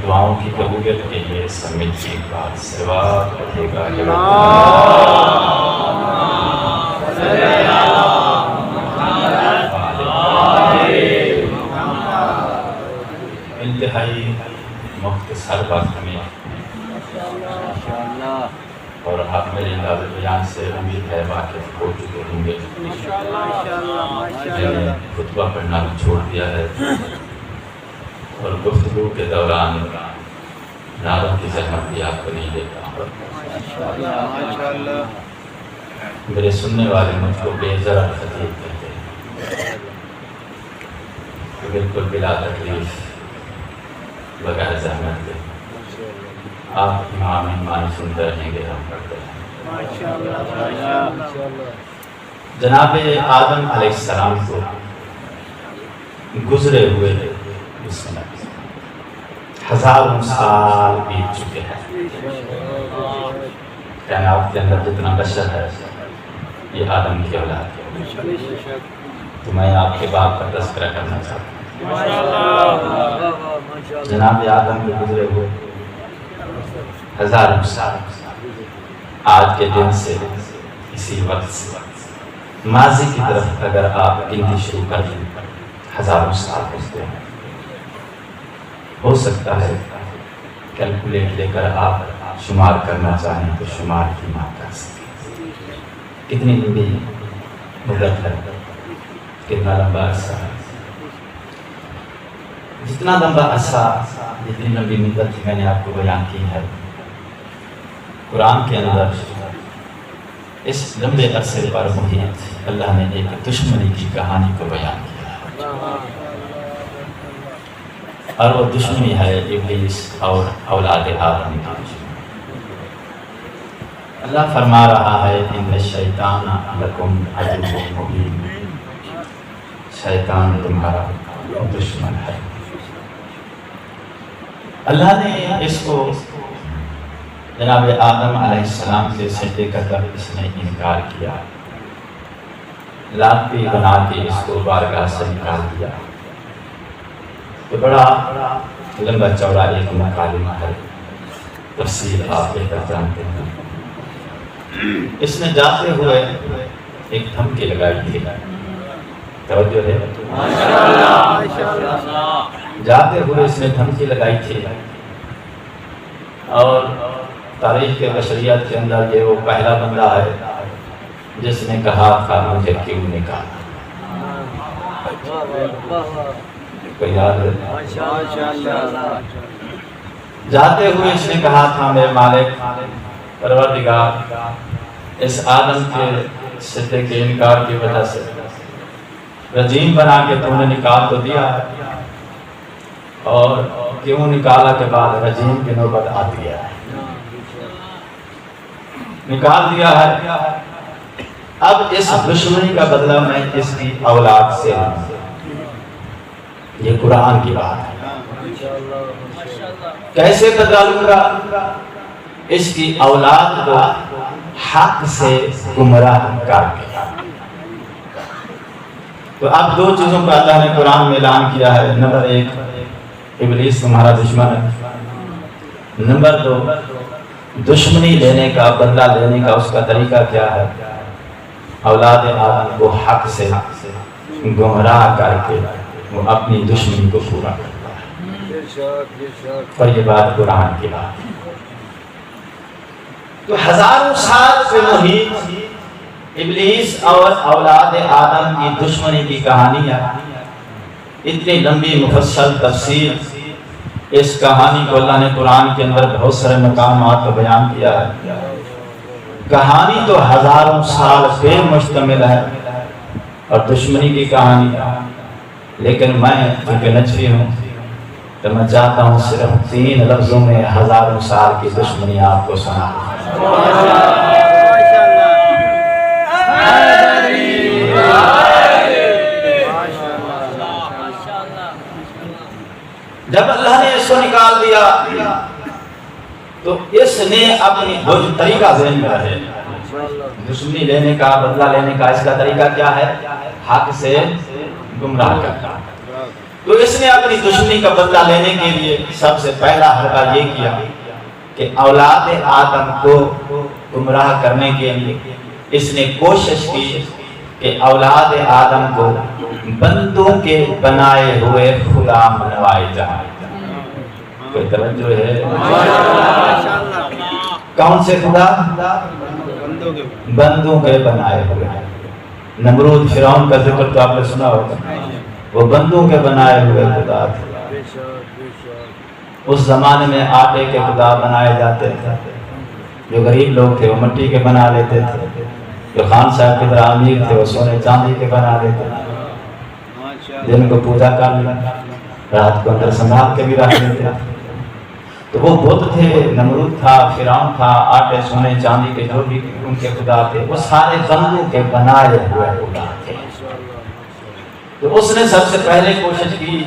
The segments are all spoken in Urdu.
دعاؤں کی قبولیت کے لیے سمیت کی بات سوا پڑھے گا انتہائی مختصر وقت میں اور آپ میرے انداز بیان سے امید ہے واقف ہو چکے ہوں گے. میں نے خطبہ پڑھنا بھی چھوڑ دیا ہے اور گفتگو کے دوران نعروں کی زحمت بھی آپ کو نہیں دیتا. میرے سننے والے مجھ کو بے ذرا خطیب کہتے ہیں، بالکل بلا تکلیف بغیر زحمت کے آپ امام ایمان سنتے رہیں گے. ہم پڑھتے ہیں جناب آدم علیہ السلام کو گزرے ہوئے 1000 سال بیت چکے ہیں. کائنات کے اندر جتنا بشر ہے یہ آدم کی اولاد ہے. تو میں آپ کے باپ کا تذکرہ کرنا چاہتا ہوں. جناب آدم کے گزرے ہوئے 1000 سال آج کے دن سے اسی وقت سے ماضی کی طرف اگر آپ گنتی شروع کر دیں 1000 سال ہوتے ہیں. ہو سکتا ہے کیلکولیٹ لے کر آپ شمار کرنا چاہیں تو شمار کی نہ کر سکیں. کتنی لمبی مدت ہے، کتنا لمبا عرصہ ہے. جتنا لمبا عرصہ، جتنی لمبی مدت میں نے آپ کو بیان کی ہے، قرآن کے اندر اس لمبے عرصے پر محیط اللہ نے ایک دشمنی کی کہانی کو بیان کیا ہے، اور وہ دشمنی ہے ابلیس اور اولاد آدم کی. اللہ فرما رہا ہے ان الشیطان لکم عدو مبین، شیطان تمہارا دشمن ہے. اللہ نے اس کو جناب آدم علیہ السلام سے سجدے کا تب اس نے انکار کیا، لاپی بنا کے اس کو بارگاہ سے نکال دیا. تو بڑا لمبا چوڑا ایک مکالمہ ہے، تفصیل آپ بہتر جانتے ہیں. اس نے جاتے ہوئے ایک دھمکی لگائی تھی، توجہ ہے، جاتے ہوئے اس نے دھمکی لگائی تھی. اور تاریخ کے بشریت کے اندر یہ وہ پہلا بندہ ہے جس نے کہا تھا مجھے کیوں نکالا. کوئی یاد ہے؟ جاتے ہوئے اس نے کہا تھا میرے مالک پروردگار، اس آدم کے سجدے کے انکار کی وجہ سے رجیم بنا کے تم نے نکال تو دیا ہے، اور کیوں نکالا کے بعد رجیم کی نوبت آتی ہے، نکال دیا ہے. اب اس دشمنی کا بدلہ میں اس کی اولاد سے لوں. یہ قرآن کی بات ہے. کیسے بدلا لوں گا؟ اس کی اولاد کو حق سے گمراہ کر کے. تو اب 2 چیزوں کا اللہ نے قرآن میں اعلان کیا ہے. نمبر 1 ابلیس تمہارا دشمن ہے. نمبر 2 دشمنی لینے کا، بدلہ لینے کا اس کا طریقہ کیا ہے؟ اولاد آدم کو حق سے گمراہ کر کے وہ اپنی دشمنی کو پورا کرتا ہے. اور یہ بات قرآن کی بات ہے. تو 1000 سال سے محیط ابلیس اور اولاد آدم کی دشمنی کی کہانیاں، اتنی لمبی مفصل تفسیر. اس کہانی کو اللہ نے قرآن کے اندر بہت سارے مقامات پر بیان کیا ہے. کہانی تو 1000 سال پہ مشتمل ہے اور دشمنی کی کہانی. لیکن میں چونکہ نجفی ہوں تو میں چاہتا ہوں صرف 3 لفظوں میں 1000 سال کی دشمنی آپ کو سنا. جب اللہ نے اس کو نکال دیا تو اس نے اپنی طریقہ ذہن میں رہے. دشمنی لینے کا، بدلہ لینے کا اس کا طریقہ کیا ہے؟ حق سے گمراہ کرنا. تو اس نے اپنی دشمنی کا بدلہ لینے کے لیے سب سے پہلا حرکہ یہ کیا کہ اولاد آدم کو گمراہ کرنے کے لیے اس نے کوشش کی کہ اولاد آدم کو بندوں کے بنائے ہوئے خدا منوائے جائیں۔ کوئی توجہ ہے؟ کون سے خدا؟ بندوں کے بنائے ہوئے۔ نمرود فرعون کا ذکر تو آپ نے سنا ہوگا، وہ بندوں کے بنائے ہوئے خدا تھے۔ اس زمانے میں آٹے کے خدا بنائے جاتے تھے، جو غریب لوگ تھے وہ مٹی کے بنا لیتے تھے، جو خان صاحب کی طرح امیر تھے وہ سونے چاندی کے بنا لیتے تھے، دن کو پوجا کر لیا، رات کو اندر سنبھال کے بھی رکھ لیتے تھے۔ تو وہ بت تھے، نمرود تھا، فرعون تھا، آٹے سونے چاندی کے جو بھی ان کے خدا تھے وہ سارے بندوں کے بنائے ہوئے خدا تھے۔ تو اس نے سب سے پہلے کوشش کی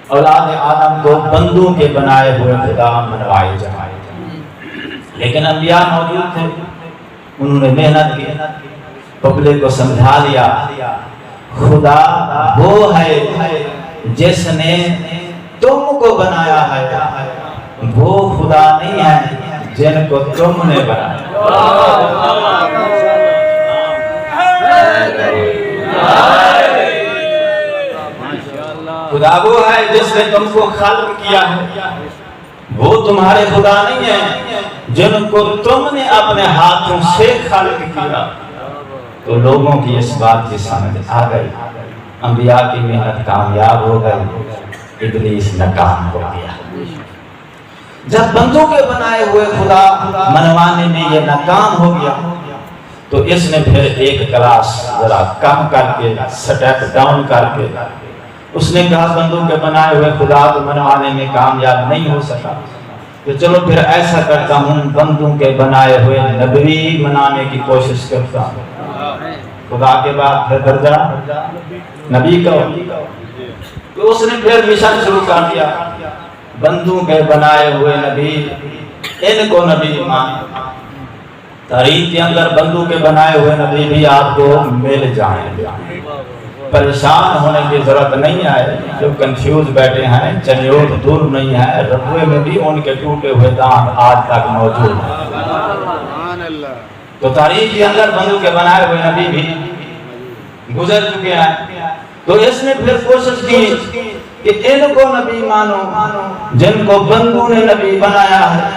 اولاد آدم کو بندوں کے بنائے ہوئے خدا منوائے جائے، لیکن انبیاء موجود تھے، انہوں نے محنت کی، پبلک کو سمجھا لیا خدا وہ ہے جس نے تم کو بنایا ہے، وہ خدا نہیں ہے جن کو تم نے بنایا۔ خدا وہ ہے جس نے تم کو خلق کیا ہے، وہ تمہارے خدا نہیں ہے جن کو تم نے اپنے ہاتھوں سے خلق کیا۔ تو لوگوں کی اس بات کی سمجھ آ گئی، انبیاء کی محنت کامیاب ہو گئی، ابلیس ناکام ہو گیا۔ جب بندوں کے بنائے ہوئے خدا منوانے میں یہ ناکام ہو گیا تو اس نے پھر ایک کلاس ذرا کم کر کے، سٹیپ ڈاؤن کر کے اس نے کہا بندوں کے بنائے ہوئے خدا تو منوانے میں کامیاب نہیں ہو سکا، تو چلو پھر ایسا کرتا ہوں بندوں کے بنائے ہوئے نبی منانے کی کوشش کرتا ہوں۔ خدا کے بعد پھر درجہ نبی کا، تو اس نے پھر مشن شروع کر دیا، بندوں کے بنائے ہوئے نبی، ان کو نبی مان۔ تاریخ کے اندر بندوں کے بنائے ہوئے نبی بھی آپ کو مل جائیں گے، پریشان ہونے کی ضرورت نہیں ہے۔ جو کنفیوز بیٹھے ہیں، چنیوٹ دور نہیں ہے، ربوے میں بھی ان کے ٹوٹے ہوئے دانت آج تک موجود ہیں۔ تو تاریخ کے اندر بندوں کے بنائے ہوئے نبی بھی گزر چکے ہیں، تو اس نے پھر کوشش کی کہ ان کو نبی مانو جن کو بندوں نے نبی بنایا ہے،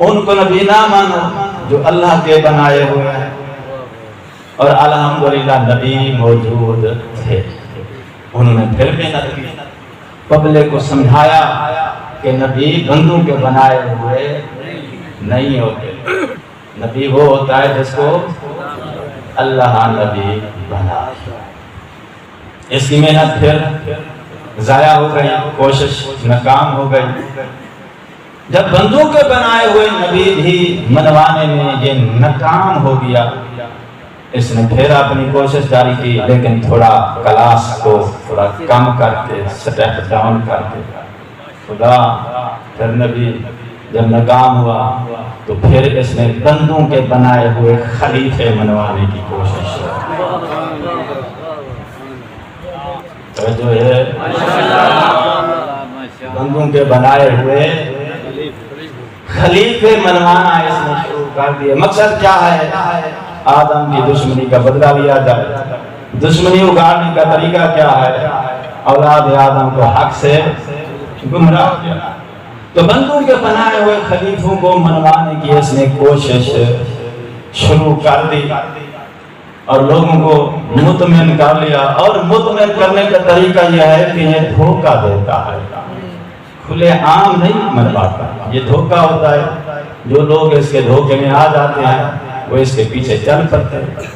ان کو نبی نہ مانو جو اللہ کے بنائے ہوئے ہیں۔ اور الحمدللہ نبی موجود تھے، انہوں نے پھر محنت کی، پبلک کو سمجھایا کہ نبی بندوں کے بنائے ہوئے نہیں ہوتے، نبی وہ ہوتا ہے جس کو اللہ نبی بنا۔ اس کی محنت پھر ضائع ہو گئی، کوشش ناکام ہو گئی۔ جب بندوں کے بنائے ہوئے نبی بھی منوانے میں یہ ناکام ہو گیا، اس نے پھر اپنی کوشش جاری کی، لیکن تھوڑا کلاس کو تھوڑا کم کرتے، سٹیپ ڈاؤن کرتے۔ خدا پھر نبی جب ناکام ہوا تو پھر اس نے بندوں کے بنائے ہوئے خلیفے منوانے کی کوشش کی۔ جو ہے بندوں کے بنائے ہوئے خلیفے منوانا اس نے شروع کر دیا۔ مقصد کیا ہے؟ آدم کی دشمنی کا بدلہ لیا جائے۔ دشمنی اگاڑنے کا طریقہ کیا ہے؟ اولاد آدم کو حق سے گمراہ کیا۔ تو بندوں کے بنائے ہوئے خلیفوں کو منوانے کی اس نے کوشش شروع کر دی اور لوگوں کو مطمئن کر لیا، اور مطمئن کرنے کا طریقہ یہ ہے کہ یہ دھوکہ دیتا ہے، کھلے عام نہیں منواتا، یہ دھوکہ ہوتا ہے۔ جو لوگ اس کے دھوکے میں آ جاتے ہیں وہ اس کے پیچھے چل پڑتے ہیں۔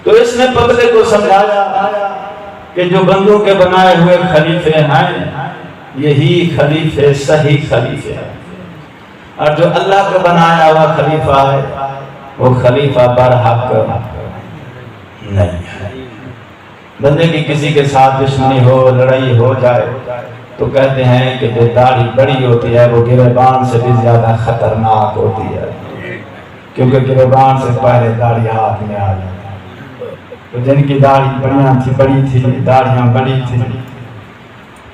تو اس نے پبلک کو سمجھایا کہ جو بندوں کے بنائے ہوئے خلیفے ہیں یہی خلیفے صحیح خلیفے ہیں، اور جو اللہ کا بنایا ہوا خلیفہ ہے وہ خلیفہ برحق نہیں ہے۔ بندے کی کسی کے ساتھ دشمنی ہو، لڑائی ہو جائے تو کہتے ہیں کہ جو داڑھی بڑی ہوتی ہے وہ گریبان سے بھی زیادہ خطرناک ہوتی ہے، کیونکہ گریبان سے پہلے داڑھی ہاتھ میں آ جاتی ہے۔ تو جن کی داڑھی بڑی تھی، داڑھیاں بڑی تھی،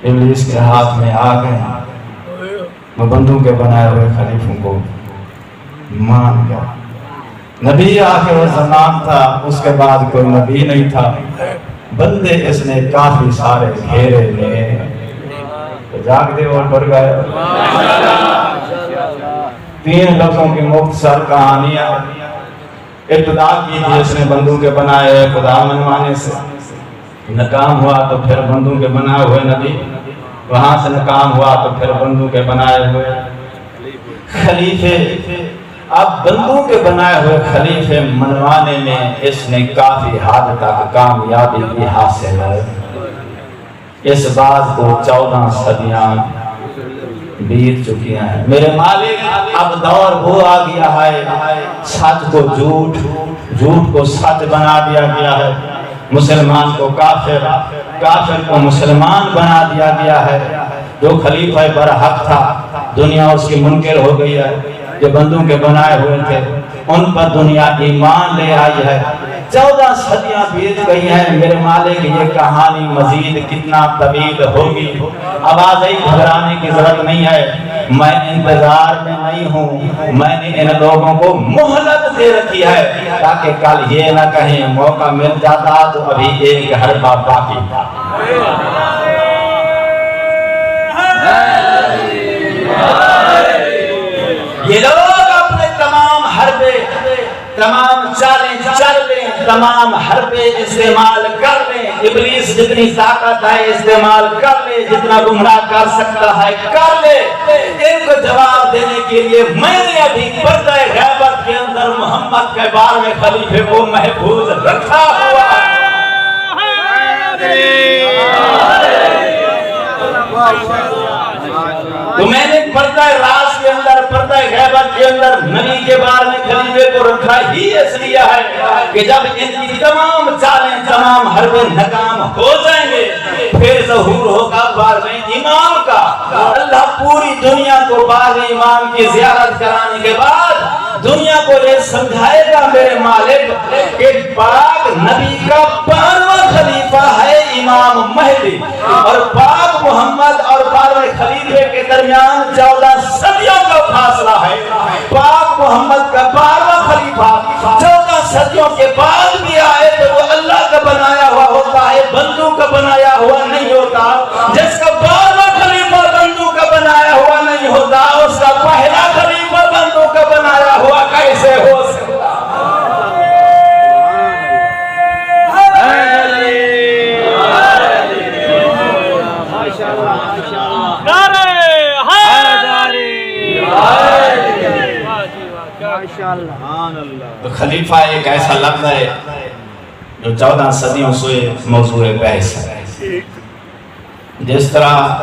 ابلیس کے ہاتھ میں آ گئے، وہ بندوں کے بنائے ہوئے خلیفوں کو مان گیا۔ نبی آخر زمان تھا، اس کے بعد کوئی نبی نہیں تھا، بندے اس نے کافی سارے گھیرے لے، تو جاگ دے اور بڑھ گئے۔ 3 لفظوں کی مختصر کہانیاں ابتدا کی تھی اس نے بندوں کے بنائے ہوئے خدا منوانے سے، ناکام ہوا تو پھر بندوں کے بنائے ہوئے نبی، وہاں سے ناکام ہوا تو پھر بندوں کے بنائے ہوئے خلیفے۔ اب بندوں کے بنائے ہوئے خلیفے منوانے میں اس نے کافی حد تک کامیابی بھی حاصل ہے۔ اس بات کو 14 صدیاں بیت چکی ہیں۔ میرے مالک اب دور وہ آ گیا ہے، سچ کو جھوٹ، جھوٹ کو سچ بنا دیا گیا ہے، مسلمان کو کافر، کافر کو مسلمان بنا دیا گیا ہے۔ جو خلیفہ برحق تھا دنیا اس کی منکر ہو گئی ہے، جو بندوں کے بنائے ہوئے تھے ان پر دنیا ایمان لے آئی ہے۔ 14 صدیاں بیت گئی ہیں۔ میرے مالک یہ کہانی مزید کتنا طویل ہوگی، آواز گھبرانے کی ضرورت نہیں ہے، میں انتظار میں نہیں ہوں، میں نے ان لوگوں کو مہلت دے رکھی ہے تاکہ کل یہ نہ کہیں موقع مل جاتا تو ابھی ایک حربہ باقی تھا۔ یہ لوگ اپنے تمام حربے، تمام چالیں چل لیں، تمام حربے استعمال کر لیں، ابلیس جتنی طاقت ہے استعمال کر لے، جتنا گمراہ کر سکتا ہے کر لے، ان کو جواب دینے کے لیے میں نے ابھی پردہ غیبت کے اندر محمد کے بارے میں خلیفے کو محفوظ رکھا ہوا ہے۔ تو میں نے پردہ راز کے اندر، پردہ غیبت کے اندر نبی کے بارے میں خلیفے کو رکھا ہی اس لیے ہے کہ جب ان کی تمام چالیں، تمام حربیں ناکام ہو جائیں گے پھر ظہور ہوگا بارگاہ امام کا۔ اللہ پوری دنیا کو بارگاہ امام کی زیارت کرانے کے بعد دنیا کو یہ سمجھائے گا میرے مالک کہ پاک نبی کا 12واں خلیفہ ہے امام مہدی، اور پاک محمد اور 12ویں خلیفے کے درمیان 14 صدیوں کا فاصلہ ہے۔ پاک محمد کا 12واں خلیفہ 14 صدیوں کے بعد بھی آئے تو وہ اللہ کا بنایا ہوا ہوتا ہے، بندوں کا بنایا ہوا نہیں ہوتا۔ جس کا 12واں خلیفہ بندوں کا بنایا ہوا نہیں ہوتا، اس کا پہلا خلیفہ بندوں کا بنایا ہوا کیسے ہو سکتا؟ تو خلیفہ ایک ایسا لفظ ہے جو 14 صدیوں سے موضوع بحث ہے۔ جس طرح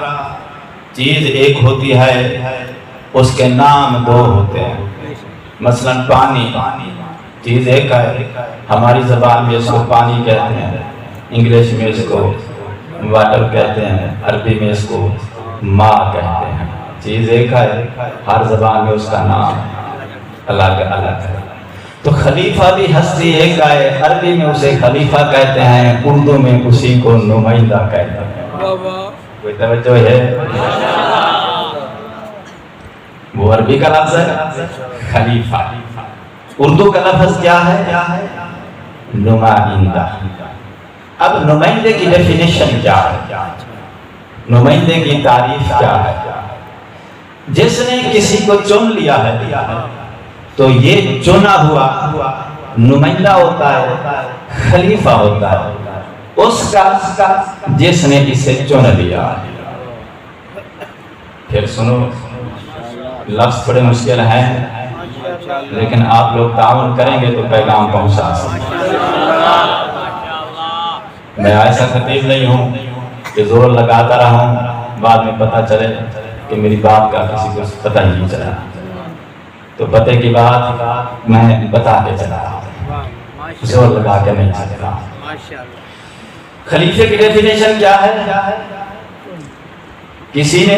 چیز ایک ہوتی ہے اس کے نام 2 ہوتے ہیں، مثلا پانی، چیز ایک ہے، ہماری زبان میں اس کو پانی کہتے ہیں، انگلش میں اس کو واٹر کہتے ہیں، عربی میں اس کو ماء کہتے ہیں۔ چیز ایک ہے، ہر زبان میں اس کا نام الگ الگ ہے۔ تو خلیفہ بھی ہستی ایک ہے، عربی میں اسے خلیفہ کہتے ہیں، اردو میں اسی کو نمائندہ کہتے ہیں۔ کوئی توجہ ہے؟ وہ عربی کا لفظ ہے خلیفہ، اردو کا لفظ کیا ہے؟ نمائندہ۔ اب نمائندے کی ڈیفینیشن کیا ہے؟ نمائندے کی تعریف کیا ہے؟ جس نے کسی کو چن لیا ہے تو یہ چنا ہوا نمائندہ ہوتا ہے، خلیفہ ہوتا ہے اس کا جس نے اسے چن لیا۔ پھر سنو، لفظ تھوڑے مشکل ہیں لیکن آپ لوگ تعاون کریں گے تو پیغام پہنچا سکتے ہیں۔ میں ایسا خطیب نہیں ہوں کہ زور لگاتا رہا ہوں بعد میں پتہ چلے کہ میری بات کا کسی کو پتہ ہی نہیں چلا، تو پتے کی بات میں بتا کے چلا رہا ہوں، زور لگا کے نہیں چل رہا۔ خلیفے کی ڈیفینیشن کیا ہے؟ کسی نے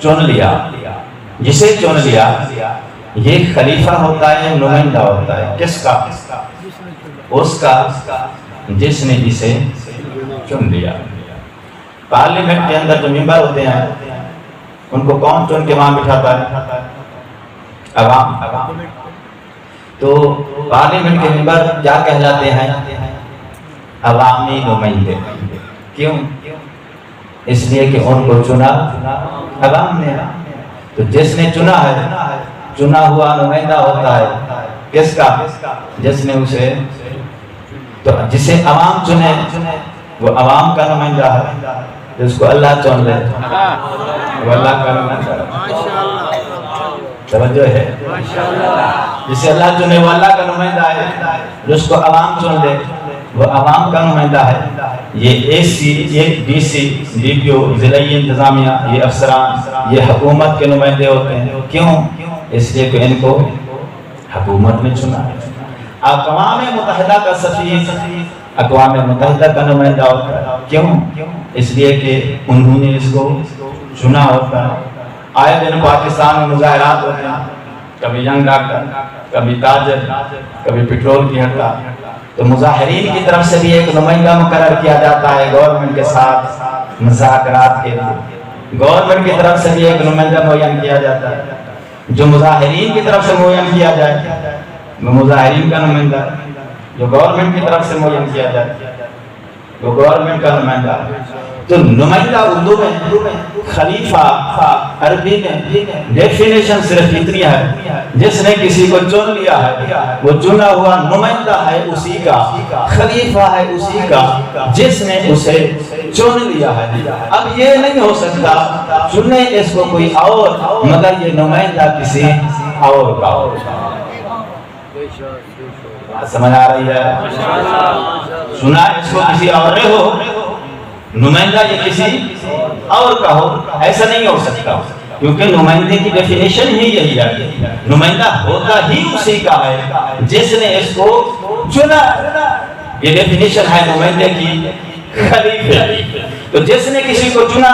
چن لیا، جسے چن لیا یہ خلیفہ ہوتا ہے، نمائندہ ہوتا ہے۔ کس کا؟ اس کا جس نے اسے چن لیا۔ پارلیمنٹ کے اندر جو ممبر ہوتے ہیں ان کو کون چن کے وہاں بٹھاتا ہے؟ عوام۔ تو پارلیمنٹ کے ممبر کیا کہلاتے ہیں؟ عوامی نمائندے۔ کیوں؟ اس لیے کہ ان کو چنا عوام نے۔ تو جس نے چنا ہے، چنا ہوا نمائندہ ہوتا ہے کس کا؟ جس نے اسے، تو جسے عوام چنے وہ عوام کا نمائندہ ہے، جس کو اللہ چن لے وہ اللہ کا نمائندہ ہے۔ توجہ ہے؟ جسے اللہ چنے وہ اللہ کا نمائندہ ہے، جس کو عوام چن لے وہ عوام کا نمائندہ ہے۔ یہ اے سی، یہ ڈی سی، ڈی پی او، ضلعی انتظامیہ، یہ افسران، یہ حکومت کے نمائندے ہوتے ہیں۔ کیوں؟ اس لیے کہ ان کو حکومت نے چنا ہے۔ اقوام متحدہ کا سفیر اقوام متحدہ کا نمائندہ ہوتا ہے۔ کیوں؟ اس لیے کہ انہوں نے اس کو چنا ہوتا ہے۔ آئے دن پاکستان میں مظاہرات ہوتے ہیں، کبھی ینگ ڈاکٹر، کبھی تاجر، کبھی پیٹرول کی ہڑتال۔ تو مظاہرین کی طرف سے بھی ایک نمائندہ مقرر کیا جاتا ہے گورنمنٹ کے ساتھ مذاکرات کے لیے۔ گورنمنٹ کی طرف سے بھی ایک نمائندہ معین کیا جاتا ہے جو مظاہرین کی طرف سے معین کیا جائے، وہ مظاہرین کا نمائندہ۔ جو گورنمنٹ کی طرف سے معین کیا جائے وہ گورنمنٹ کا نمائندہ۔ تو نمائندہ اردو میں خلیفہ، عربی میں ڈیفینیشن صرف اتنی ہے، جس نے کسی کو چن لیا ہے وہ چنا ہوا نمائندہ ہے اسی کا، خلیفہ ہے اسی کا جس نے اسے چن لیا ہے۔ اب یہ نہیں ہو سکتا چنے اس کو کوئی اور مگر یہ نمائندہ کسی اور کا ہو۔ سمجھ آ رہی ہے؟ سنا اس کو کسی اور نے ہو، نمائندہ یہ کسی اور کا ہو، ایسا نہیں ہو سکتا، کیونکہ نمائندے کی ڈیفینیشن ہی یہی ہے، نمائندہ ہوتا ہی اسی کا ہے جس نے اس کو چنا۔ یہ ڈیفینیشن ہے نمائندے کی، خلیفہ۔ تو جس نے کسی کو چنا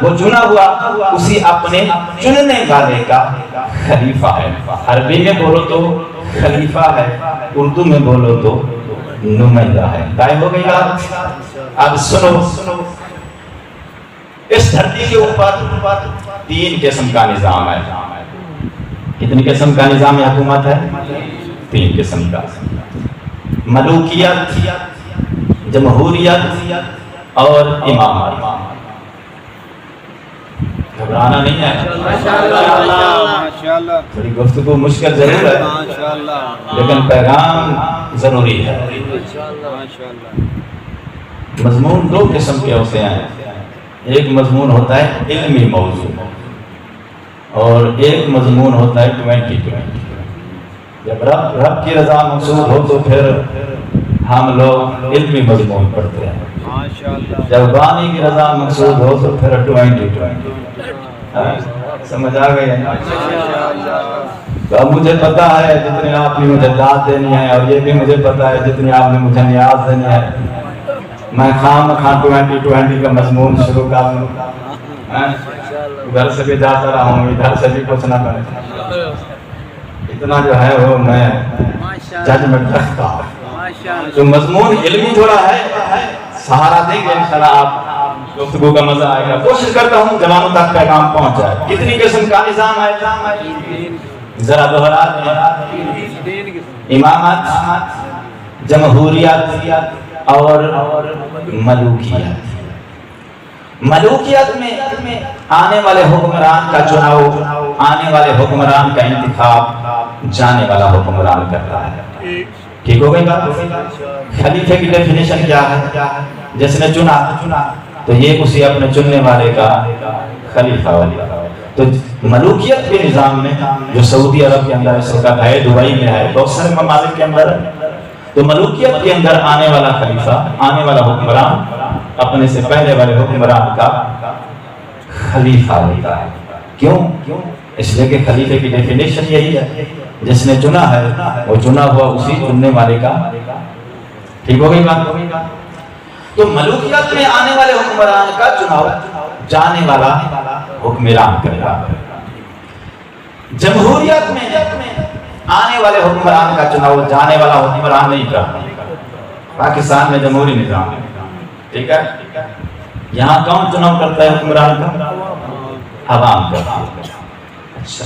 وہ چنا ہوا اسی اپنے چننے والے کا خلیفہ ہے۔ عربی میں بولو تو خلیفہ ہے، اردو میں بولو تو نمائندہ ہے۔ طے ہو گئی بات؟ اب سنو، اس دھرتی کے اوپر 3 قسم کا نظام ہے۔ کتنی قسم کا نظام حکومت ہے؟ 3 قسم کا، ملوکیت، جمہوریت اور امامت۔ گھبرانا نہیں ہے، تھوڑی گفتگو مشکل ضرور ہے لیکن پیغام ضروری ہے۔ مضمون 2 قسم کے ہوتے ہیں، ایک مضمون ہوتا ہے علمی موضوع اور ایک مضمون ہوتا ہے 2020۔ جب رب کی رضا مقصود ہو تو پھر ہم لوگ علمی مضمون پڑھتے ہیں، جب بانی کی رضا مقصود ہو تو پھر 2020۔ سمجھ آ گئی ہے؟ تو اب مجھے پتا ہے جتنی آپ نے مجھے داد دینی ہے، اور یہ بھی مجھے پتا ہے جتنی آپ نے مجھے نیاز دینی ہے، میں خام 2020 کا مضمون شروع کر لوں، گھر سے بھی جاتا رہا ہوں، ادھر سے بھی کچھ نہ کرے، اتنا جو ہے وہ میں ججمنٹ رکھتا ہوں۔ تو مضمون علمی جوڑا ہے، سہارا دیں گے انشاءاللہ، آپ گفتگو کا مزہ آئے گا۔ کوشش کرتا ہوں جوانوں تک پیغام پہنچ جائے۔ کتنی قسم کا نظام ہے؟ ذرا دوہرا دیں، امامت، جمہوریت اور ملوکیت۔ ملوکیت میں آنے والے حکمران کا چناؤ، آنے والے حکمران کا انتخاب جانے والا حکمران کرتا ہے۔ ٹھیک ہو گئی بات؟ خلیفے کی ڈیفینیشن کیا ہے؟ جس نے چنا تو یہ اسی اپنے چننے والے کا خلیفہ ہوگا۔ تو ملوکیت کے نظام میں جو سعودی عرب کے اندر اس وقت ہے، دبئی میں ہے، بہت سارے ممالک کے اندر، تو ملوکیت کے اندر آنے والا خلیفہ، آنے والا حکمران اپنے سے پہلے والے حکمران کا خلیفہ ہوتا ہے۔ کیوں؟ اس لیے کہ خلیفے کی ڈیفینیشن یہی ہے، جس نے چنا ہے وہ چنا ہوا اسی چننے والے کا۔ ٹھیک ہو گئی بات؟ تو ملوکیت میں آنے والے حکمران کا چناؤ جانے والا حکمران کرتا ہے۔ جمہوریت میں آنے والے حکمران کا چناؤ جانے والا حکمران نہیں کرتا۔ پاکستان میں جمہوری نظام ہے، ٹھیک ہے؟ یہاں کون چناؤ کرتا ہے حکمران کا؟ عوام کرتی ہے۔ اچھا،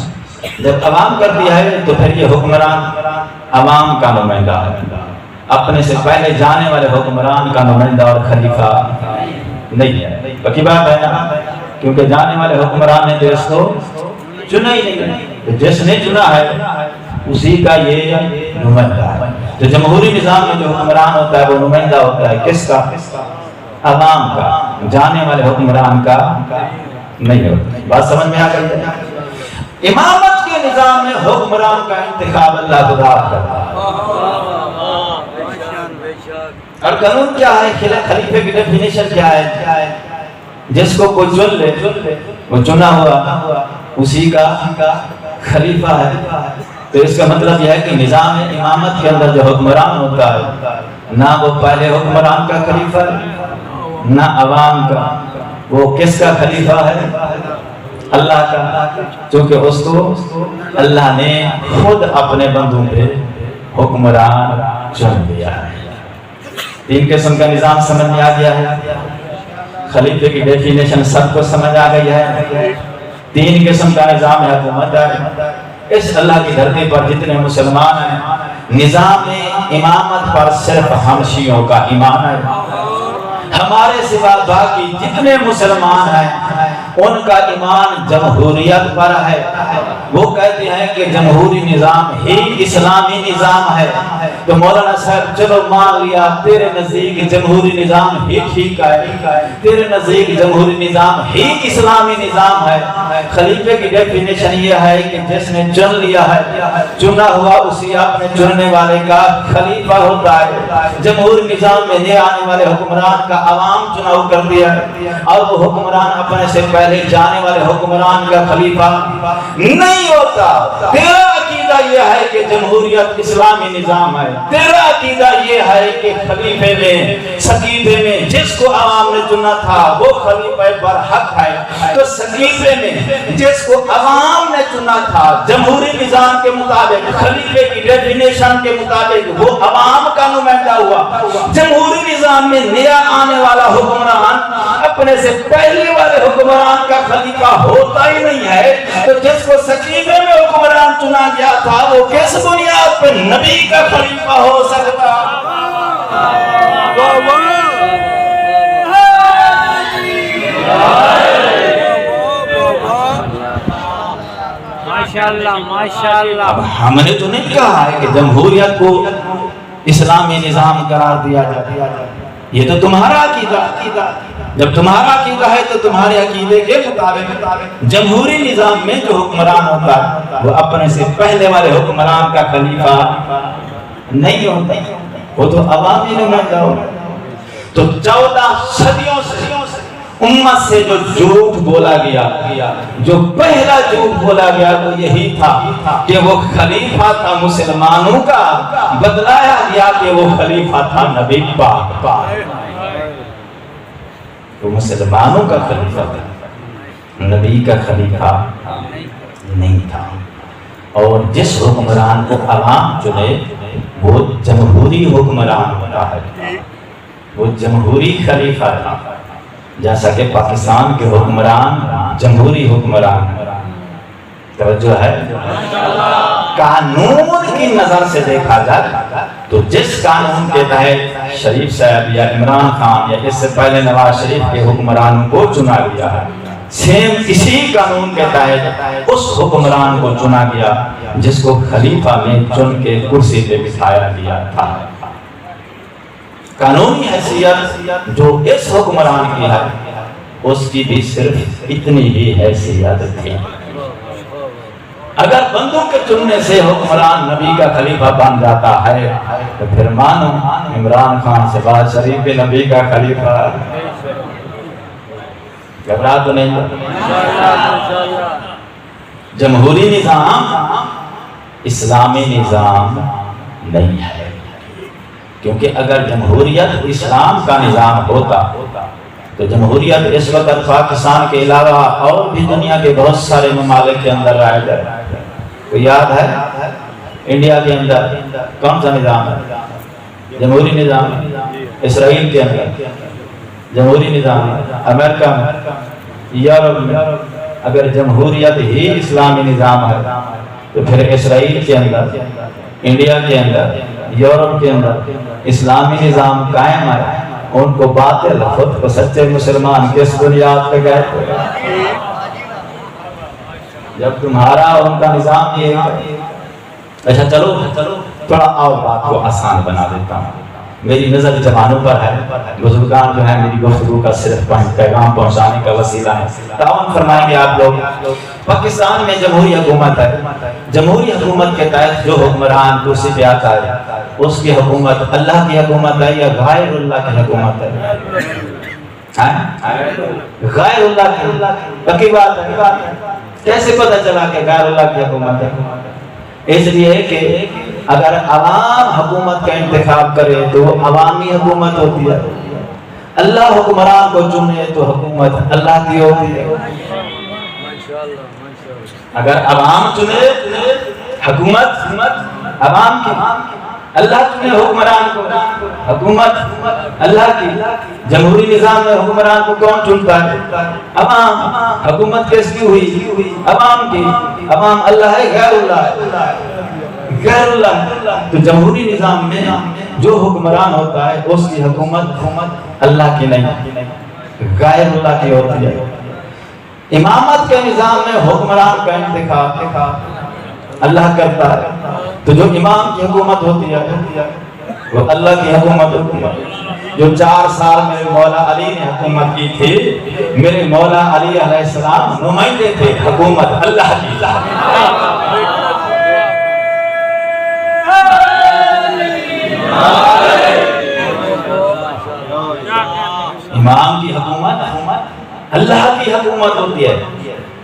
جب عوام کر دیا ہے تو پھر یہ حکمران عوام کا نمائندہ ہے، اپنے سے پہلے جانے والے حکمران کا نمائندہ اور خلیفہ نہیں ہے۔ پکی بات ہے نا، کیونکہ جانے والے حکمران نے تو اس کو چنا ہی نہیں، جس نے چنا ہے اسی کا یہ نمائندہ ہے۔ تو جمہوری نظام میں جو حکمران ہوتا ہے وہ نمائندہ ہوتا ہے کس کا؟ عوام کا، جانے والے حکمران کا نہیں ہوتا۔ بات سمجھ میں آ گئی ہے؟ امامت کے نظام میں حکمران کا انتخاب اللہ خدا کرتا ہے۔ اور قانون کیا ہے؟ خلیفے کی ڈیفینیشن کیا ہے؟ جس کو کوئی چن لے وہ چنا ہوا اسی کا خلیفہ ہے۔ تو اس کا مطلب یہ ہے کہ نظام امامت کے اندر جو حکمران ہوتا ہے نہ وہ پہلے حکمران کا خلیفہ ہے نہ عوام کا، وہ کس کا خلیفہ ہے؟ اللہ کا، چونکہ اس کو اللہ نے خود اپنے بندوں پہ حکمران چن دیا ہے۔ تین قسم کا نظام سمجھ میں آ گیا ہے، خلیفے کی ڈیفینیشن سب کو سمجھ آ گئی ہے۔ تین قسم کا نظام ہے حکومت ہے۔ اس اللہ کی دھرتی پر جتنے مسلمان ہیں، نظام امامت پر صرف ہم شیعوں کا ایمان ہے۔ ہمارے سوا باقی جتنے مسلمان ہیں ان کا ایمان جمہوریت پر ہے۔ وہ کہتے ہیں کہ جمہوری نظام ہی اسلامی نظام ہے۔ تو مولانا صاحب چلو مان لیا تیرے نزدیک جمہوری نظام ہی ٹھیک ہے، تیرے نزدیک جمہوری نظام ہی اسلامی نظام ہے۔ خلیفے کی ڈیفینیشن یہ ہے کہ جس نے چن لیا ہے، چنا ہوا اسی اپنے چننے والے کا خلیفہ ہوتا ہے۔ جمہوری نظام میں نئے آنے والے حکمران کا عوام چناؤ کر دیا اور وہ حکمران اپنے سے پہلے جانے والے حکمران کا خلیفہ نہیں ہوتا۔ تیرا عقیدہ یہ ہے کہ جمہوریت اسلامی نظام ہے، تیرا عقیدہ یہ ہے کہ خلیفے میں سقیفے میں جس کو عوام نے چنا تھا وہ خلیفہ برحق ہے۔ تو سقیفے میں جس کو عوام نے چنا تھا جمہوری نظام کے مطابق، خلیفے کی ڈیفینیشن کے مطابق وہ عوام کا نمائندہ ہوا۔ جمہوری نظام میں نیا آنے والا حکمران اپنے سے پہلے والے حکمران کا خلیفہ ہوتا ہی نہیں ہے۔ تو جس کو سقیفے میں حکمران چنا گیا تھا وہ کس بنیاد پہ نبی کا خلیفہ ہو سکتا؟ ماشاءاللہ ماشاءاللہ۔ اب ہم نے تو نہیں کہا ہے کہ جمہوریت کو اسلامی نظام قرار دیا جائے، یہ تو تمہارا عقیدہ۔ جب تمہارا عقیدہ ہے تو تمہارے عقیدے کے مطابق جمہوری نظام میں جو حکمران ہوتا ہے وہ اپنے سے پہلے والے حکمران کا خلیفہ نہیں ہوتا، وہ تو عوامی نمائندہ ہوتا۔ تو 14 صدیوں سے امت سے جو جھوٹ بولا گیا، جو پہلا جھوٹ بولا گیا وہ یہی تھا کہ وہ خلیفہ تھا مسلمانوں کا، بدلایا گیا کہ وہ خلیفہ تھا نبی پاک۔ وہ مسلمانوں کا خلیفہ تھا، نبی کا خلیفہ نہیں تھا۔ اور جس حکمران کو عوام چنے وہ جمہوری حکمران ہوتا ہے، وہ جمہوری خلیفہ تھا۔ جیسا کہ پاکستان کے حکمران جمہوری حکمران، توجہ ہے، قانون کی نظر سے دیکھا جائے تو جس قانون کے تحت شریف صاحب یا عمران خان یا اس سے پہلے نواز شریف کے حکمرانوں کو چنا گیا ہے، سیم اسی قانون کے تحت اس حکمران کو چنا گیا جس کو خلیفہ میں چن کے کرسی پہ بٹھایا گیا تھا۔ قانونی حیثیت جو اس حکمران کی ہے اس کی بھی صرف اتنی ہی حیثیت تھی۔ اگر بندوں کے چننے سے حکمران نبی کا خلیفہ بن جاتا ہے تو پھر مانو عمران خان سے بعد شریف نبی کا خلیفہ۔ گھبرا تو نہیں؟ جمہوری نظام اسلامی نظام نہیں ہے، کیونکہ اگر جمہوریت اسلام کا نظام ہوتا تو جمہوریت اس وقت پاکستان کے علاوہ اور بھی دنیا کے بہت سارے ممالک کے اندر رائج ہے۔ تو یاد ہے انڈیا کے اندر کون سا نظام ہے؟ جمہوری نظام۔ اسرائیل کے اندر جمہوری نظام امریکہ میں، یورپ میں اگر جمہوریت ہی اسلامی نظام ہے تو پھر اسرائیل کے اندر، انڈیا کے اندر، یورپ کے اندر اسلامی نظام قائم ہے، ان کو باطل، خود کو سچے مسلمان کس بنیاد پہ کہتے ہیں؟ جب تمہارا اور ان کا نظام یہ ہے۔ اچھا چلو تھوڑا اور بات کو آسان بنا دیتا ہوں، میری نظر جوانوں پر ہے، بزرگان جو ہے میری گفتگو کا صرف پیغام پہنچانے کا وسیلہ ہے، تعاون فرمائیں گے آپ لوگ۔ پاکستان میں جمہوری حکومت ہے، جمہوری حکومت کے تحت جو حکمران کرسی پہ آتا ہے اس کی حکومت اللہ کی حکومت ہے یا غیر اللہ کی حکومت ہے؟ غیر اللہ کی، پکی بات ہے۔ کیسے پتہ چلا کہ غیر اللہ کی حکومت ہے؟ اس لیے کہ اگر عوام حکومت کا انتخاب کرے تو وہ عوامی حکومت ہوتی ہے، اللہ حکمران کو چنے تو حکومت اللہ کی ہوتی ہے۔ اگر عوام چنے حکومت عوام کی، اللہ چنے حکمران کو، حکومت اللہ کی۔ جمہوری نظام میں حکمران کو کون چنتا ہے؟ عوام۔ حکومت کس کی ہوئی؟ عوام کی۔ عوام اللہ ہے غیر اللہ ہے؟ غیر اللہ۔ تو جمہوری نظام میں جو حکمران ہوتا ہے اس کی حکومت اللہ کی نہیں، غیر اللہ کی ہوتی ہے۔ امامت کے نظام میں حکمران کا انتخاب اللہ کرتا ہے، تو جو امام کی حکومت ہوتی ہے وہ اللہ کی حکومت ہوتی ہے۔ جو 4 سال میرے مولا علی نے حکومت کی تھی، میرے مولا علی علیہ السلام نمائندے تھے حکومت اللہ کی۔ امام کی حکومت اللہ کی حکومت ہوتی ہے۔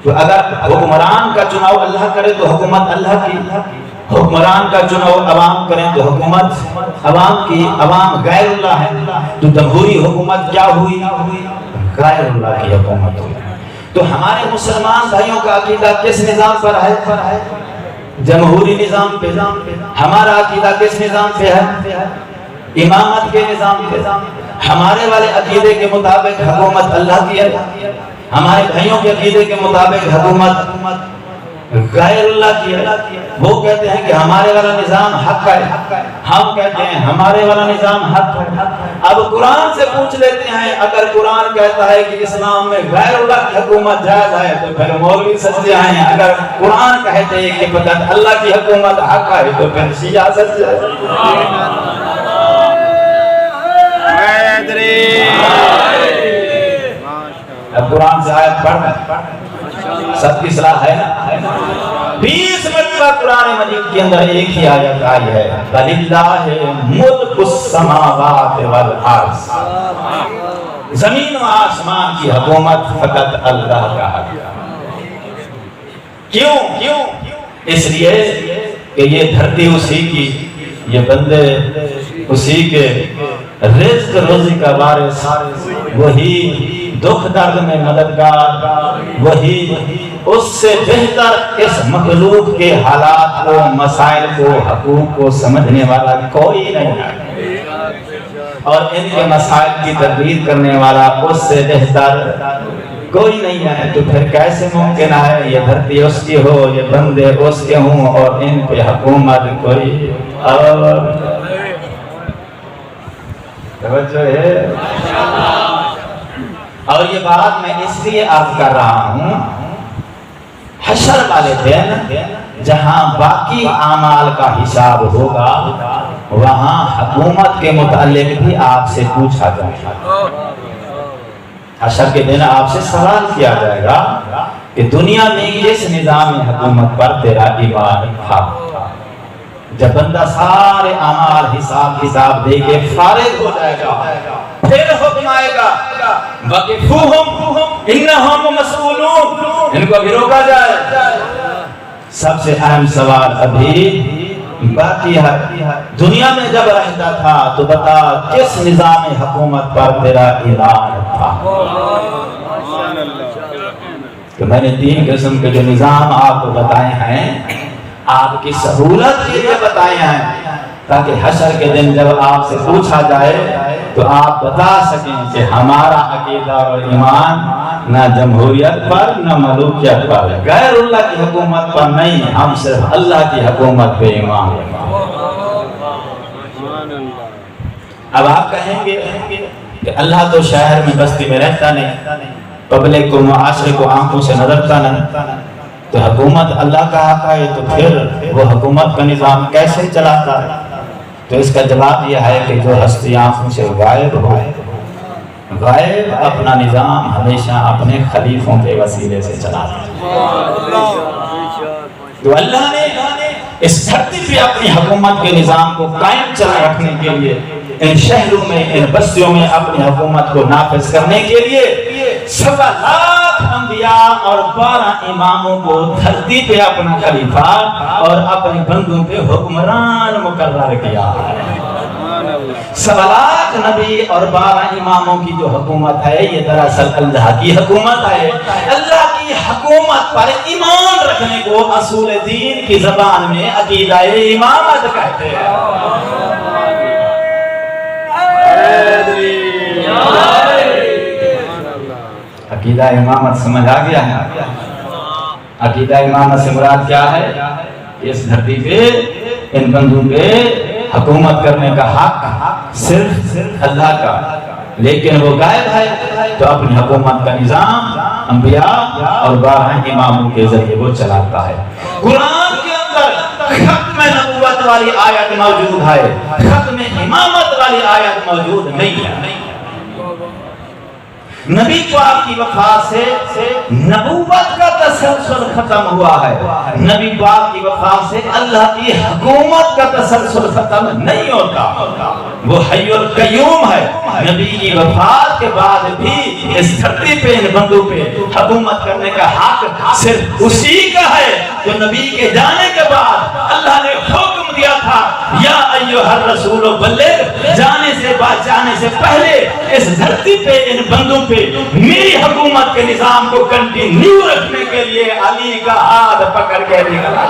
تو اگر حکمران کا چناؤ اللہ کرے تو حکومت اللہ کی، حکمران کا چناؤ عوام کریں تو حکومت عوام کی۔ عوام غیر اللہ ہے تو جمہوری حکومت کیا ہوئی؟ غیر اللہ کی حکومت ہوئی۔ تو ہمارے مسلمان بھائیوں کا عقیدہ کس نظام پر ہے؟ جمہوری نظام پہ۔ ہمارا عقیدہ کس نظام پہ ہے؟ امامت کے نظام پہ۔ ہمارے والے عقیدے کے مطابق حکومت اللہ کی ہے، ہمارے بھائیوں کے عقیدے کے مطابق حکومت غیر اللہ کی ہے۔ وہ کہتے ہیں کہ ہمارے والا نظام حق ہے، ہم کہتے ہیں ہمارے والا نظام حق ہے۔ اب قرآن سے پوچھ لیتے ہیں، اگر قرآن کہتا ہے کہ اسلام میں غیر اللہ کی حکومت جائز ہے تو پھر مولوی سچے ہیں، اگر قرآن کہتے ہیں کہ فقط اللہ کی حکومت حق ہے تو پھر شیعہ سچے ہیں۔ اب قرآن سے آیت پڑھ، سب کی صلاح ہے نا؟ 20 مرتبہ قرآن مجید کے اندر ایک ہی آیت آئی ہے، وَلِلَّهِ مُلْكُ السَّمَاوَاتِ وَالْأَرْضِ۔ زمین و آسمان کی حکومت فقط اللہ کا حق ہے۔ کیوں؟ اس لیے کہ یہ دھرتی اسی کی، یہ بندے اسی کے، رزق روزی کا وارث وہی، دکھ درد میں مددگار وہی، اس سے بہتر اس مخلوق کے حالات کو، مسائل کو، حقوق کو سمجھنے والا کوئی نہیں ہے، اور ان کے مسائل کی تدبیر کرنے والا اس سے بہتر کوئی نہیں ہے۔ تو پھر کیسے ممکن ہے یہ دھرتی اس کی ہو، یہ بندے اس کے ہوں اور ان پہ حکومت کوئی اور توجہ ہے؟ اور یہ بات میں اس لیے عرض کر رہا ہوں، حشر والے دن جہاں باقی اعمال کا حساب ہوگا وہاں حکومت کے متعلق بھی آپ سے پوچھا جائے گا۔ حشر کے دن آپ سے سوال کیا جائے گا کہ دنیا میں کس نظام حکومت پر تیرا ایمان تھا؟ جب بندہ سارے اعمال حساب کتاب دے کے فارغ ہو جائے گا پھر حکم آئے گا وَقِفُوهُمْ إِنَّهُمْ مَسْئُولُونَ، ان کو بھی روکا جائے۔ سب سے اہم سوال ابھی باقی ہے، دنیا میں جب رہتا تھا تو بتا کس نظام حکومت پر تیرا ایمان تھا؟ تو میں نے 3 قسم کے جو نظام آپ کو بتائے ہیں آپ کی سہولت کے لیے بتائے ہیں، تاکہ حشر کے دن جب آپ سے پوچھا جائے تو آپ بتا سکیں کہ ہمارا عقیدہ اور ایمان نہ جمہوریت پر نہ ملوکیت پر، غیر اللہ کی حکومت پر نہیں، ہم صرف اللہ کی حکومت پہ ایمان رکھتے ہیں۔ اب آپ کہیں گے کہ اللہ تو شہر میں بستی میں رہتا نہیں، پبلک کو معاشرے کو آنکھوں سے نظرتا نہیں، تو حکومت اللہ کا حق ہے، تو پھر وہ حکومت کا نظام کیسے چلاتا ہے؟ تو اس کا جواب یہ ہے کہ جو ہستی آنکھوں سے غائب ہو، غائب اپنا نظام ہمیشہ اپنے خلیفوں کے وسیلے سے چلاتا ہے۔ تو اللہ نے اس دھرتی پہ اپنی حکومت کے نظام کو قائم چلا رکھنے کے لیے، ان شہروں میں ان بستیوں میں اپنی حکومت کو نافذ کرنے کے لیے 1.25 لاکھ انبیاء اور 12 اماموں کو دھرتی پہ اپنا خلیفہ اور اپنے بندوں پہ حکمران مقرر کیا ہے۔ 1.25 لاکھ نبی اور 12 اماموں کی جو حکومت ہے، یہ دراصل اللہ کی حکومت ہے۔ اللہ کی حکومت پر ایمان رکھنے کو اصول دین کی زبان میں عقیدہ امامت کہتے ہیں۔ عقیدہ امامت سمجھ آ گیا ہے؟ عقیدہ امامت سے مراد کیا ہے؟ اس دھرتی پہ ان بندوں پہ حکومت کرنے کا حق صرف اللہ کا، لیکن وہ غائب ہے تو اپنی حکومت کا نظام انبیاء اور 12 اماموں کے ذریعے وہ چلاتا ہے۔ قرآن کے اندر ختم نبوت والی آیت موجود ہے، ختم امامت والی آیت موجود نہیں ہے۔ نبی پاک کی وفات سے نبوت کا تسلسل ختم ہوا ہے، نبی پاک کی وفات سے اللہ کی حکومت کا تسلسل ختم نہیں ہوتا، وہ حی القیوم ہے۔ نبی کی وفات کے بعد بھی اس دھرتی پہ ان بندوں پہ حکومت کرنے کا حق صرف اسی کا ہے۔ تو نبی کے جانے کے بعد اللہ نے حکم دیا تھا، یا ایھا الرسول بلغ، جانے سے پہلے اس دھرتی پہ ان بندوں پہ میری حکومت کے نظام کو کنٹینیو رکھنے کے لیے علی کا ہاتھ پکڑ کے نکلا۔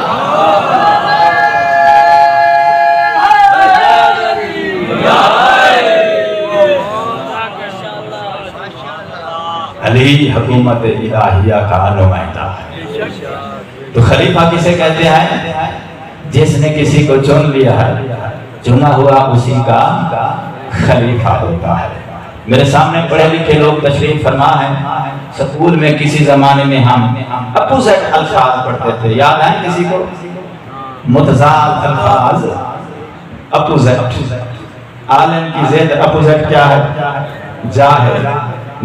علی حکومت الہیہ کا نمائندہ ہے۔ تو خلیفہ کسے کہتے ہیں؟ جس نے کسی کو چن لیا ہے، چنا ہوا اسی کا خلیفہ ہوتا ہے۔ میرے سامنے پڑھے لکھے لوگ تشریف فرما ہیں، سکول میں کسی زمانے میں ہم اپوزٹ الفاظ پڑھتے تھے، یاد ہے کسی کو؟ متضاد الفاظ، اپوزٹ۔ عالم کی زید اپوزٹ کیا ہے؟ جاہل،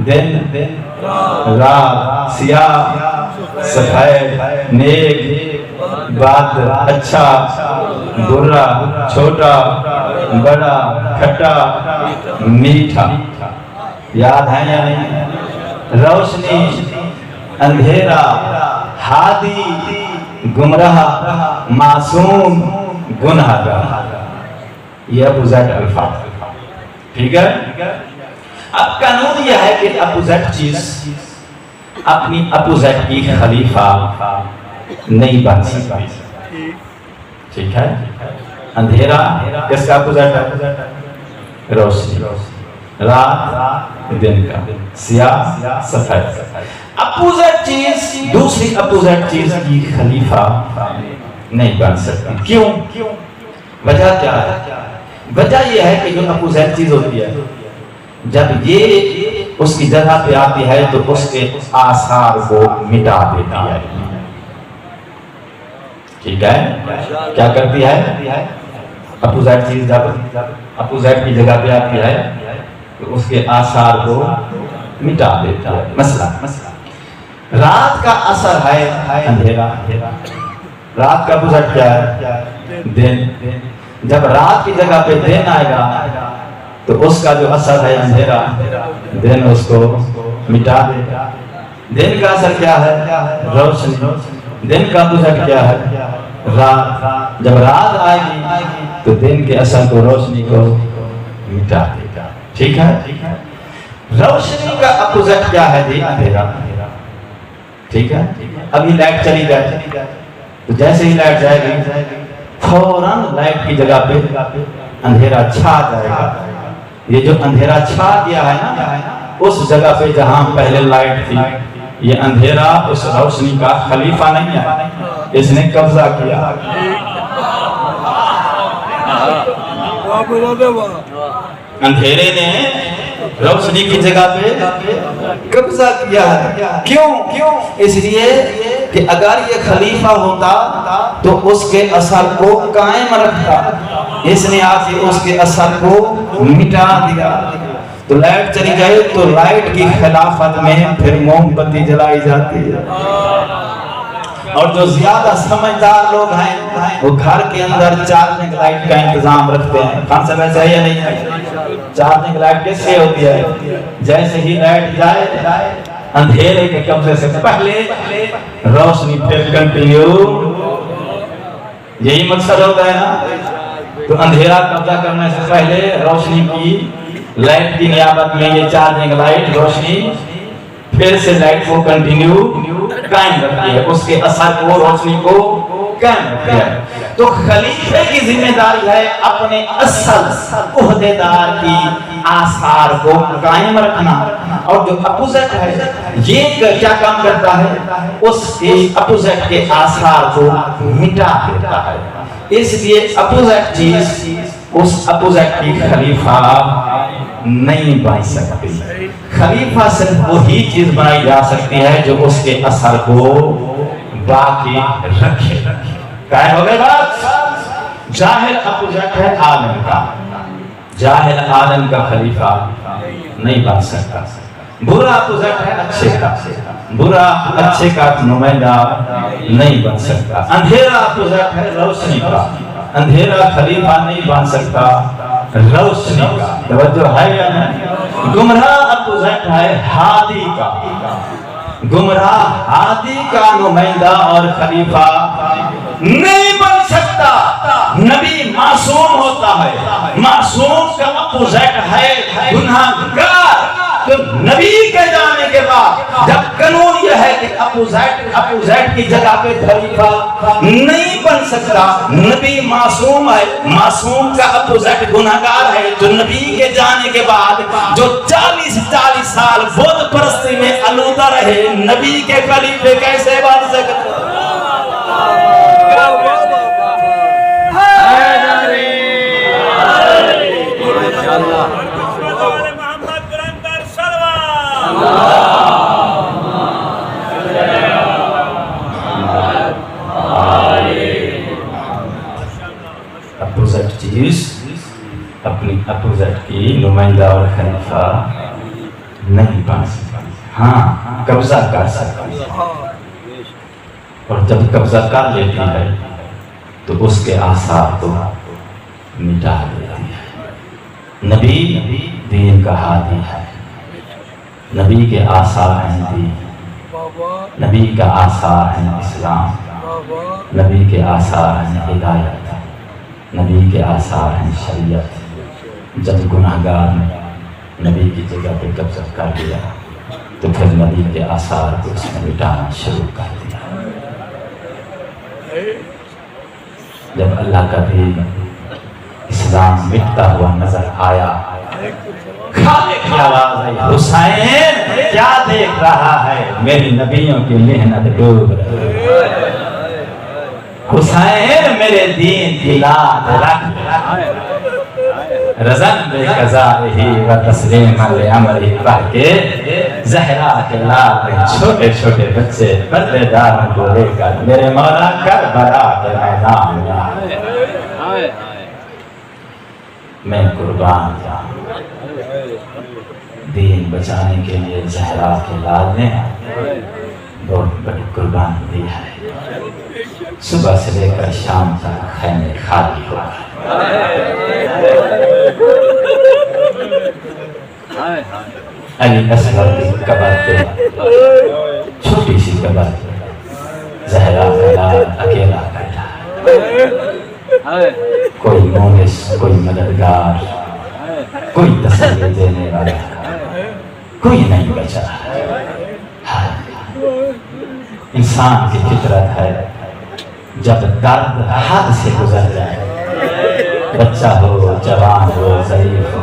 دن رات، سیاہ سفید، نیک بات، اچھا برا، چھوٹا بڑا، کھٹا میٹھا، یاد ہے یا نہیں؟ روشنی اندھیرا، ہادی گمراہ، معصوم گنہگار، یہ اپوزٹ الفاظ، ٹھیک ہے؟ اب قانون یہ ہے کہ اپوزٹ چیز اپنی اپوزٹ کی خلیفہ نہیں بن سکتی، ٹھیک ہے؟ اندھیرا کس کا اپوزٹ ہے؟ روشنی، رات دن کا، سیاہ سفید۔ اپوزٹ چیز دوسری اپوزٹ چیز کی خلیفہ نہیں بن سکتی۔ کیوں؟ وجہ کیا ہے؟ وجہ یہ ہے کہ جو اپوزٹ چیز ہوتی ہے، جب یہ اس کی جگہ پہ آتی ہے تو اس کے آثار کو مٹا دیتی ہے، ٹھیک ہے؟ کیا کرتی ہے؟ اپوزٹ چیز جب اپوزٹ کی جگہ پہ آتی ہے تو اس کے آثار کو مٹا دیتا ہے۔ مثلا رات کا اثر ہے اندھیرا، رات کا اپوزٹ کیا ہے؟ دن۔ جب رات کی جگہ پہ دن آئے گا تو اس کا جو اثر ہے اندھیرا، دن اس کو مٹا دے گا۔ دن کا اثر کیا ہے؟ روشنی۔ دن کا اپوزٹ کیا ہے؟ رات۔ جب رات آئے گی تو دن کے اثر کو، روشنی کو مٹا دے گا، ٹھیک ہے؟ روشنی کا اپوزٹ کیا ہے جی؟ اندھیرا، ٹھیک ہے؟ ابھی لائٹ چلی جائے تو جیسے ہی لائٹ جائے گی فوراً لائٹ کی جگہ پہ اندھیرا چھا جائے گا، یہ جو اندھیرا چھا گیا ہے نا اس جگہ پہ جہاں پہلے لائٹ تھی، یہ اندھیرا اس روشنی کا خلیفہ نہیں ہے، اس نے قبضہ کیا۔ اندھیرے نے روشنی کی جگہ پہ قبضہ کیا ہے۔ کیوں؟ اس لیے کہ اگر یہ خلیفہ ہوتا تو اس کے اثر کو قائم رکھتا، اس نے آ کے اس کے اثر کو مٹا دیا۔ تو لائٹ چلی جائے تو لائٹ کی خلافت میں پھر موم بتی جلائی جاتی ہے۔ اور جو زیادہ سمجھدار لوگ ہیں وہ گھر کے اندر چارجنگ لائٹ کا انتظام رکھتے ہیں۔ خان صاحب ایسا ہے یا نہیں ہے؟ چارجنگ لائٹ کیسے ہوتی ہے؟ جیسے ہی لائٹ جائے اندھیرے کے قبضے سے پہلے روشنی پھر کنٹینیو، یہی مقصد ہوتا ہے نا۔ تو اندھیرا قبضہ کرنے سے پہلے روشنی کی لائٹ کی نیابت میں یہ چارجنگ لائٹ روشنی پھر سے لائٹ کو کنٹینیو قائم رکھتی ہے، اس کے اثر کو روشنی کو قائم رکھتی ہے۔ تو خلیفے کی ذمہ داری ہے اپنے اصل عہدیدار کی آثار کو قائم رکھنا، اور جو اپوزٹ ہے یہ کیا کام کرتا ہے؟ اس کے اپوزٹ کے آثار کو مٹا دیتا ہے۔ اس لیے اپوزٹ چیز اس اپوزٹ کی خلیفہ نہیں بن سکتی۔ خلیفہ صرف وہی چیز بنائی جا سکتی ہے جو اس کے اثر کو باقی رکھے۔ قائم ہو گئے بات؟ جاہل اپوزٹ ہے عالم کا، جاہل عالم کا خلیفہ نہیں بن سکتا۔ برا اپوزٹ ہے اچھے کا، برا اچھے کا نمائندہ نہیں بن سکتا۔ اندھیرا اپوزٹ ہے روشنی کا، اندھیرا خلیفہ نہیں بن سکتا روشنی کا۔ توجہ ہے یا نہیں؟ گمراہ اپوزٹ ہے ہادی کا، گمراہ ہادی کا نمائندہ اور خلیفہ نہیں بن سکتا۔ نبی معصوم ہوتا ہے، معصوم کا اپوزٹ ہے گناہگار۔ تو نبی کے جانے کے بعد جب قانون یہ ہے کہ اپوزٹ کی جگہ پہ خلیفہ نہیں بن سکتا، نبی معصوم ہے، معصوم کا اپوزٹ گناہگار ہے، تو نبی کے جانے کے بعد جو 40 سال بت پرستی میں آلودہ رہے، نبی کے خلیفے کیسے بن سکتے؟ اپوزٹ چیز اپنی اپوزٹ کی نمائندہ اور خلیفہ نہیں بن سکتی، ہاں قبضہ کر سکتی ہے، اور جب قبضہ کر لیتی ہے تو اس کے آثار کو مٹا دیتی ہے۔ نبی دین کا ہادی ہے، نبی کے آثار ہیں دین، نبی کا آثار ہیں اسلام، نبی کے آثار ہیں ہدایت، نبی کے آثار ہیں شریعت۔ جب گناہگار نے نبی کی جگہ پہ قبضہ کر دیا تو پھر نبی کے آثار کو اس نے مٹانا شروع کر دیا۔ جب اللہ کا دین اسلام مٹتا ہوا نظر آیا، خالق کی آواز آئی، حسین کیا دیکھ رہا ہے؟ میری نبیوں کی محنت ڈوب رہی ہے، حسین میرے دین کی لاد رکھ، رضن بے قضائہ و تسلیم لامرہ، پڑھ کے زہرا کے لال چھوٹے چھوٹے بچے پردے داروں کو لے کر میرے مولا کربلا کے میدان میں میں قربان جاؤں۔ دین بچانے کے لیے زہرا کے لال نے بہت بڑی قربانی دی ہے۔ صبح سے لے کر شام تک خیمے خالی ہو گئے۔ علی اصغر کی قبر پہ، چھوٹی سی قبر پہ زہرا کا لال اکیلا بیٹھا، کوئی مونس، کوئی مددگار، کوئی تسلی دینے والا کوئی نہیں بچا۔ انسان کی فطرت ہے جب درد حد سے گزر جائے، بچہ ہو، جوان ہو، ضعیف ہو،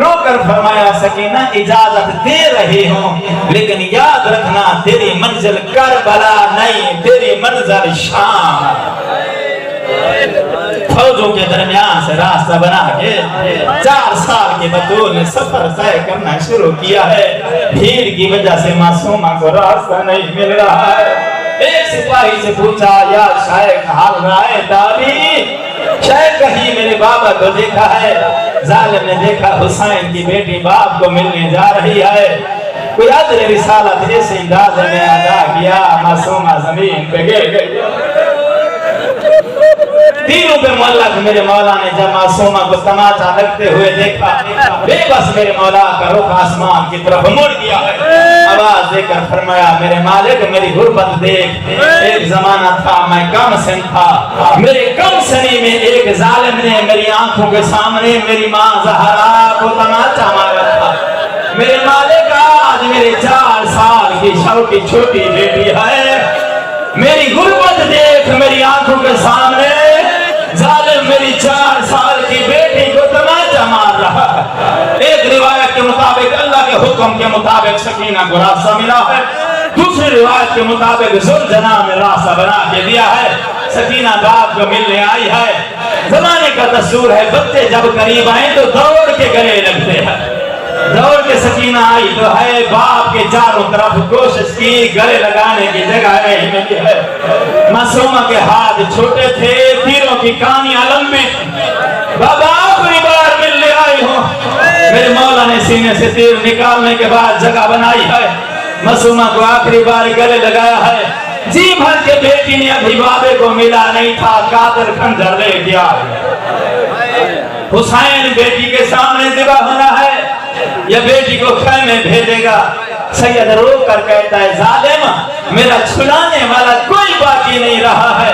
رو کر فرمایا سکینہ اجازت دے رہی ہوں لیکن یاد رکھنا تیری منزل کربلا نہیں، تیری منزل شام۔ فوجوں کے درمیان سے راستہ بنا کے 4 سال کے بطول نے سفر طے کرنا شروع کیا ہے۔ بھیڑ کی وجہ سے معصومہ کو راستہ نہیں مل رہا ہے۔ ایک سپاہی سے پوچھا یا شیخ حال رائے داری، شیخ کہیں میرے بابا کو دیکھا ہے؟ ظالم نے دیکھا حسین کی بیٹی باپ کو ملنے جا رہی ہے۔ کوئی عدل رسالت ایسے اندازے میں ادا کیا، معصومہ زمین پہ گر گئی۔ تینوں پہ معلق میرے مولا نے جب معصومہ کو تماچا لگتے ہوئے دیکھا، بے بس میرے مولا کا رخ آسمان کی طرف مڑ گیا ہے۔ آواز دے کر فرمایا میرے مالک میری غربت دیکھ، ایک زمانہ تھا میں کم سن تھا، میرے کم سنی میں ایک ظالم نے میری آنکھوں کے سامنے میری ماں زہرا کو تماچا مارا تھا۔ میرے مالک آج میرے 4 سال کی چھوٹی بیٹی ہے، میری غربت دیکھ میری آنکھوں کے سامنے ظالم میری 4 سال کی بیٹی کو تماچا مار رہا ہے۔ ایک روایت کے مطابق اللہ کے حکم کے مطابق سکینہ کو راستہ ملا ہے، دوسری روایت کے مطابق ذوالجناح نے راستہ بنا کے دیا ہے۔ سکینہ باپ کو ملنے آئی ہے۔ زمانے کا دستور ہے بچے جب قریب آئیں تو دوڑ کے گلے لگتے ہیں۔ دوڑ کے سکینہ آئی تو ہے باپ کے چاروں طرف کوشش کی، گلے لگانے کی جگہ نہیں ملی ہے۔ معصومہ کے ہاتھ چھوٹے تھے، تیروں کی کانیاں لمبی، بابا آخری بار ملنے آئی ہوں۔ میرے مولا نے سینے سے تیر نکالنے کے بعد جگہ بنائی ہے، معصومہ کو آخری بار گلے لگایا ہے۔ جی بھر کے بیٹی نے ابھی بابے کو ملا نہیں تھا، قاتل خنجر لے گیا۔ حسین بیٹی کے سامنے ذبح ہونا ہے یا بیٹی کو خیمے بھیجے گا؟ سید رو کر کہتا ہے ظالم میرا چھڑانے والا کوئی باقی نہیں رہا ہے،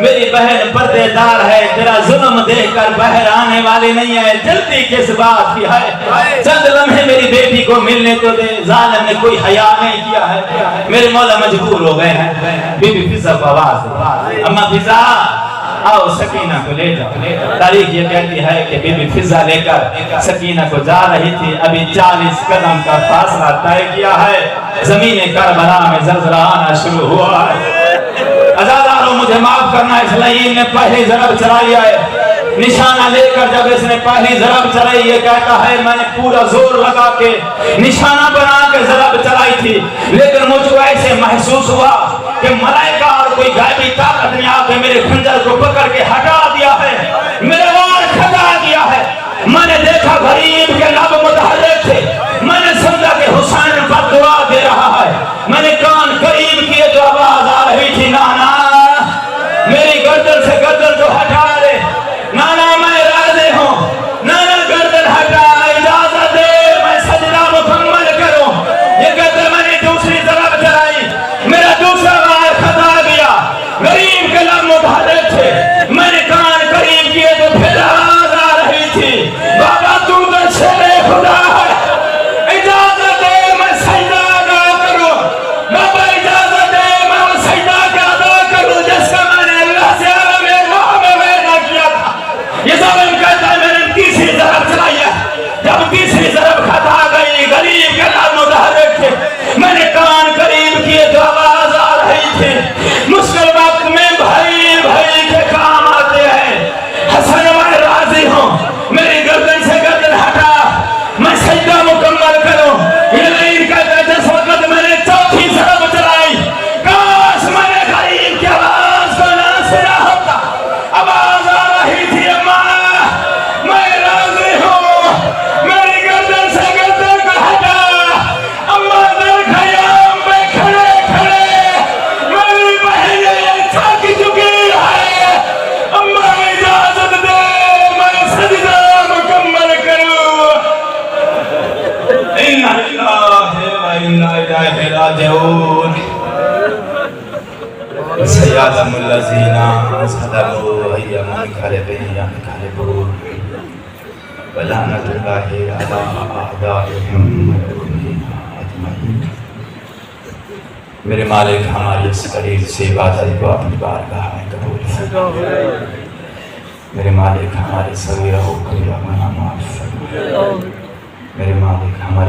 میری بہن پردے دار ہے، تیرا ظلم دیکھ کر بہر آنے والی نہیں ہے، جلدی کس بات کی ہے؟ چند لمحے میری بیٹی کو ملنے تو دے۔ ظالم نے کوئی حیا نہیں کیا ہے۔ میرے مولا مجبور ہو گئے ہیں۔ بی بی فضا کو آواز دے، اما فضا آؤ سکینہ کو لے جاؤ۔ تاریخ یہ کہتی ہے کہ بی بی فضا لے کر سکینہ کو جا رہی تھی، ابھی 40 قدم کا فاصلہ طے کیا ہے، زمین کربلا میں زلزلہ آنا شروع ہوا ہے۔ عزاداروں مجھے معاف کرنا، اس لعین نے پہلی ضرب چلائی ہے۔ نشانہ لے کر جب اس نے پہلی ضرب چلائی، یہ کہتا ہے میں نے پورا زور لگا کے نشانہ بنا کے ضرب چلائی تھی، لیکن مجھ کو ایسے محسوس ہوا کہ ملائکہ اور کوئی غیبی طاقت نے آ کے میرے خنجر کو پکڑ کے ہٹا دیا ہے، میرے وار کھٹا دیا ہے۔ میں نے دیکھا غریب کے لب متحرک تھے، میں نے سمجھا کہ حسین بد دعا دے رہا ہے۔ میں نے کان قریب کیے تو آواز آ رہی تھی نانا میری گردن سے گردن تو ہٹا دے، نانا میں راضی ہوں، نانا گردن ہٹا، اجازت دے میں سجدہ مکمل کروں۔ یہ کہتے میں نے دوسری ضرب چلائی، میرا دوسرا وار خطا گیا، غریب کے لب متحرک تھے، میں نے کان قریب کیے تو پھر آواز آ رہی تھی بابا تو شیر خدا ہے، اجازت دے میں سجدہ ادا کروں، بابا اجازت دے میں وہ سجدہ کا ادا کروں جس کا میں نے اللہ سے عالم راہ میں وعدہ کیا تھا۔ یہ ظالم کہتا ہے میں نے تیسری ضرب چلائی ہے، جب تیسری ضرب خطا گئی، غریب کے لب متحرک تھے، میں نے کان قریب کیے تو آواز آ رہی تھی۔ مشکل وقت میں بھائی بھائی کے کام آتے ہیں۔ حسن میں راضی ہوں، میری گردن سے گردن ہٹا، میں سجدہ مکمل کروں۔ یہ لعین کہتا ہے جس وقت میں نے چوتھی ضرب چلائی، کاش میں نے غریب کی آواز کو نہ سنا ہوتا۔ آواز آ رہی تھی اماں میں راضی ہوں، میری گردن سے گردن کو ہٹا۔ اماں در خیام میں کھڑے کھڑے میری بہن تھک چکی ہے، اماں اجازت دے میں سجدہ مکمل کروں۔ اِنَّا لِلَّهِ وَإِنَّا إِلَيْهِ رَاجِعُونَ۔ سَيَعْلَمُ الَّذِينَ ظَلَمُوا أَيَّ مُنقَلِبٍ يَنقَلِبُونَ وَلَعْنَةُ اللَّهِ عَلَىٰ أَعْدَائِهِمْ وَيَوْمِ أَجْمَعِينَ۔ میرے مالک ہماری اس قریب سے عبادت کو اپنی بارگاہ میں قبول فرما۔ میرے مالک ہمارے صغیرہ و کبیرہ گناہ معاف فرما۔ میرے مالک ہمارے